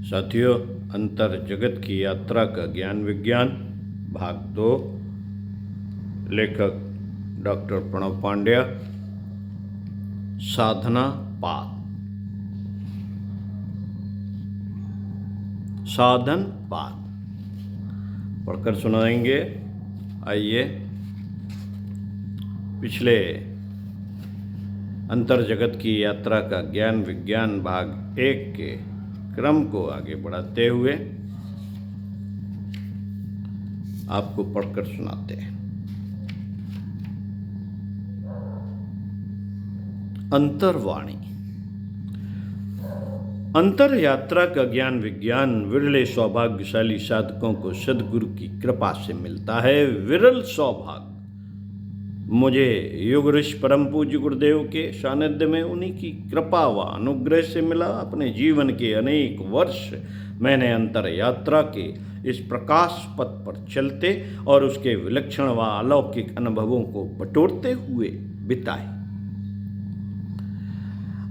साथियों, अंतर जगत की यात्रा का ज्ञान विज्ञान भाग 2, लेखक डॉक्टर प्रणव पांड्या। साधना पाद। साधन पाद पढ़कर सुनाएंगे। आइए, पिछले अंतर जगत की यात्रा का ज्ञान विज्ञान भाग 1 के क्रम को आगे बढ़ाते हुए आपको पढ़कर सुनाते हैं। अंतर्वाणी। अंतर यात्रा का ज्ञान विज्ञान विरले सौभाग्यशाली साधकों को सद्गुरु की कृपा से मिलता है। विरल सौभाग्य मुझे युग ऋषि परम पूज्य गुरुदेव के सानिध्य में उन्हीं की कृपा व अनुग्रह से मिला। अपने जीवन के अनेक वर्ष मैंने अंतर यात्रा के इस प्रकाश पथ पर चलते और उसके विलक्षण व अलौकिक अनुभवों को बटोरते हुए बिताए।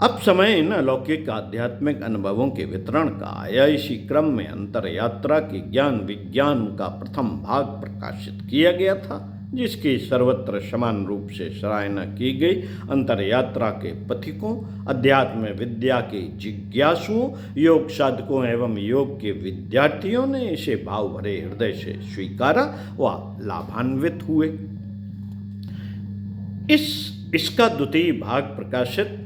अब समय इन अलौकिक आध्यात्मिक अनुभवों के वितरण का आया। इसी क्रम में अंतर यात्रा के ज्ञान विज्ञान का प्रथम भाग प्रकाशित किया गया था, जिसकी सर्वत्र समान रूप से सराहना की गई। अंतर यात्रा के पथिकों, अध्यात्म विद्या के जिज्ञासुओं, योग साधकों एवं योग के विद्यार्थियों ने इसे भाव भरे हृदय से स्वीकारा व लाभान्वित हुए। इसका द्वितीय भाग प्रकाशित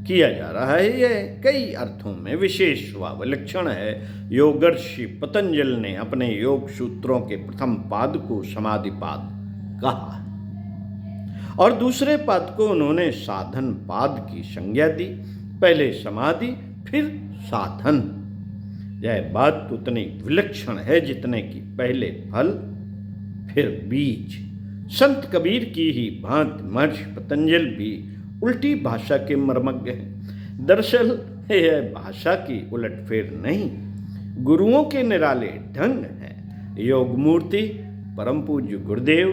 किया जा रहा है। यह कई अर्थों में विशेष व विलक्षण है। योगर्षि पतंजल ने अपने योग सूत्रों के प्रथम पाद को समाधि पाद कहा और दूसरे पाद को उन्होंने साधन पाद की संज्ञा दी। पहले समाधि फिर साधन। यह बात उतनी विलक्षण है जितने कि पहले फल फिर बीज। संत कबीर की ही भांति महर्षि पतंजल भी उल्टी भाषा के मर्मज्ञ हैं। दरअसल यह भाषा की उलटफेर नहीं, गुरुओं के निराले ढंग हैं। योग मूर्ति परम पूज्य गुरुदेव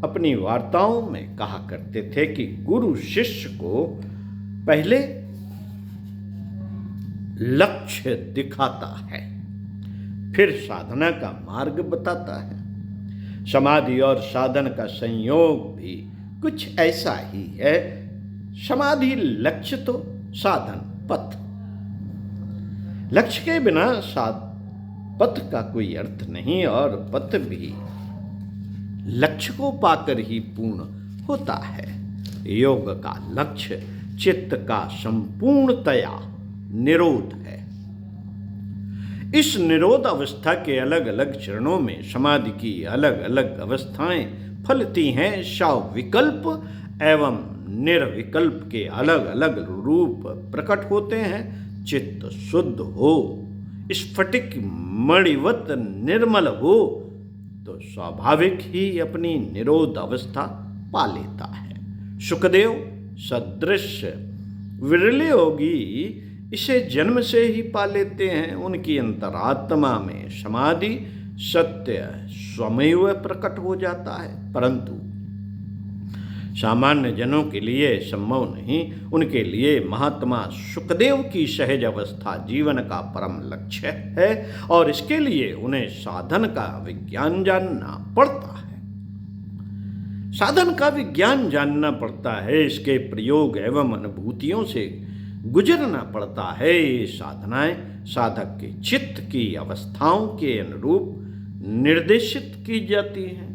अपनी वार्ताओं में कहा करते थे कि गुरु शिष्य को पहले लक्ष्य दिखाता है, फिर साधना का मार्ग बताता है। समाधि और साधन का संयोग भी कुछ ऐसा ही है। समाधि लक्ष्य तो साधन पथ। लक्ष्य के बिना पथ का कोई अर्थ नहीं और पथ भी लक्ष्य को पाकर ही पूर्ण होता है। योग का लक्ष्य चित्त का संपूर्णतया निरोध है। इस निरोध अवस्था के अलग अलग चरणों में समाधि की अलग अलग अवस्थाएं फलती हैं। सविकल्प एवं निर्विकल्प के अलग अलग रूप प्रकट होते हैं। चित्त शुद्ध हो, स्फटिक मणिवत निर्मल हो तो स्वाभाविक ही अपनी निरोध अवस्था पा लेता है। सुखदेव सदृश विरले योगी इसे जन्म से ही पा लेते हैं। उनकी अंतरात्मा में समाधि सत्य स्वमेव प्रकट हो जाता है, परंतु सामान्य जनों के लिए संभव नहीं। उनके लिए महात्मा सुखदेव की सहज अवस्था जीवन का परम लक्ष्य है और इसके लिए उन्हें साधन का विज्ञान जानना पड़ता है। साधन का विज्ञान जानना पड़ता है, इसके प्रयोग एवं अनुभूतियों से गुजरना पड़ता है। ये साधनाएं साधक के चित्त की अवस्थाओं के अनुरूप निर्देशित की जाती हैं।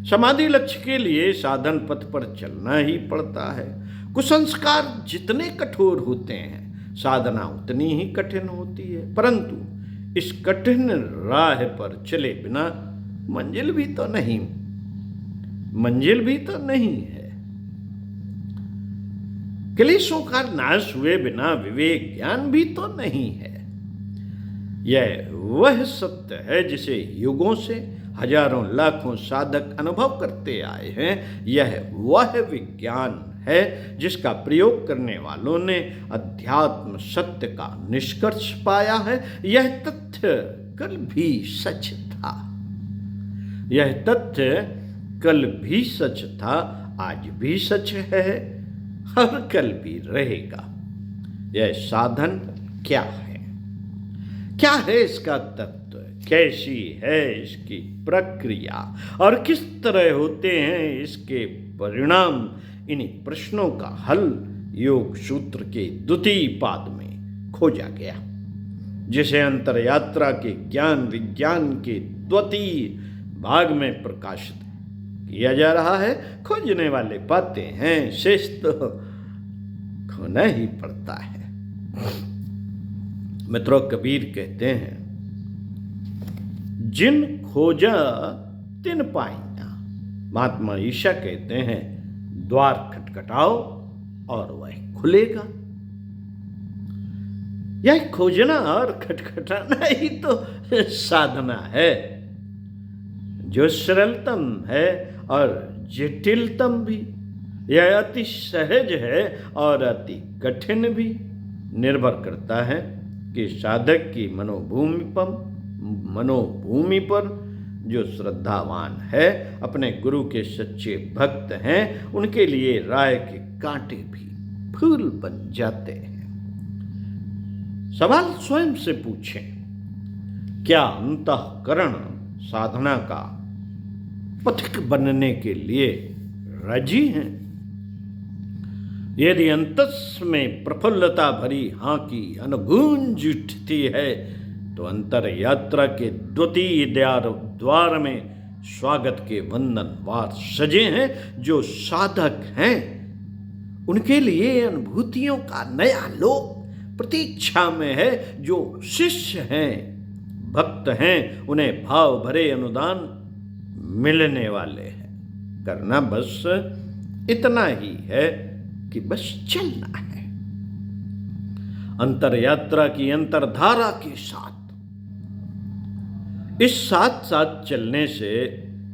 समाधि लक्ष्य के लिए साधन पथ पर चलना ही पड़ता है। कुसंस्कार जितने कठोर होते हैं, साधना उतनी ही कठिन होती है, परंतु इस कठिन राह पर चले बिना मंजिल भी तो नहीं है। क्लेशों का नाश हुए बिना विवेक ज्ञान भी तो नहीं है। यह वह सत्य है जिसे युगों से हजारों लाखों साधक अनुभव करते आए हैं। यह वह विज्ञान है जिसका प्रयोग करने वालों ने अध्यात्म सत्य का निष्कर्ष पाया है। यह तथ्य कल भी सच था, आज भी सच है और कल भी रहेगा। यह साधन क्या है? क्या है इसका तत्व, कैसी है इसकी प्रक्रिया और किस तरह होते हैं इसके परिणाम, इन्हीं प्रश्नों का हल योग सूत्र के द्वितीय पाद में खोजा गया, जिसे अंतर यात्रा के ज्ञान विज्ञान के द्वितीय भाग में प्रकाशित किया जा रहा है। खोजने वाले पाते हैं, शेष तो खोना ही पड़ता है। मित्रों, कबीर कहते हैं, जिन खोजा तिन पाइया। महात्मा ईशा कहते हैं, द्वार खटखटाओ और वह खुलेगा। यह खोजना और खटखटाना ही तो साधना है, जो सरलतम है और जटिलतम भी। यह अति सहज है और अति कठिन भी। निर्भर करता है कि साधक की मनोभूमि पर जो श्रद्धावान है, अपने गुरु के सच्चे भक्त हैं, उनके लिए राय के कांटे भी फूल बन जाते हैं। सवाल स्वयं से पूछें, क्या अंतःकरण साधना का पथिक बनने के लिए राजी हैं? यदि अंतस में प्रफुल्लता भरी हाँ की अनुगूंज उठती है, तो अंतर यात्रा के द्वितीय द्वार में स्वागत के वंदन वार सजे हैं। जो साधक हैं, उनके लिए अनुभूतियों का नया लोक प्रतीक्षा में है। जो शिष्य हैं, भक्त हैं, उन्हें भाव भरे अनुदान मिलने वाले हैं। करना बस इतना ही है कि बस चलना है अंतर यात्रा की अंतरधारा के साथ। इस साथ साथ चलने से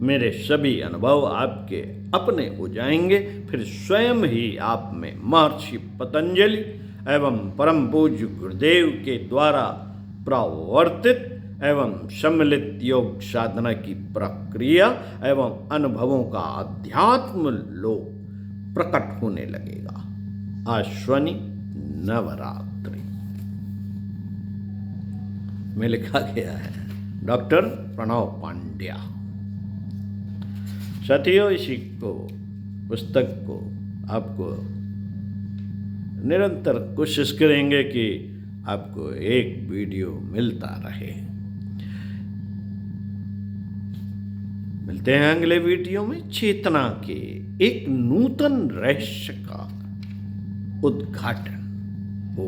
मेरे सभी अनुभव आपके अपने हो जाएंगे। फिर स्वयं ही आप में महर्षि पतंजलि एवं परम पूज्य गुरुदेव के द्वारा प्रवर्तित एवं सम्मिलित योग साधना की प्रक्रिया एवं अनुभवों का अध्यात्म लोक प्रकट होने लगेगा। आश्वनी नवरात्रि में लिखा गया है, डॉक्टर प्रणव पांड्या। साथियों, इसी को पुस्तक को आपको निरंतर कोशिश करेंगे कि आपको एक वीडियो मिलता रहे। मिलते हैं अगले वीडियो में चेतना के एक नूतन रहस्य का उद्घाटन हो।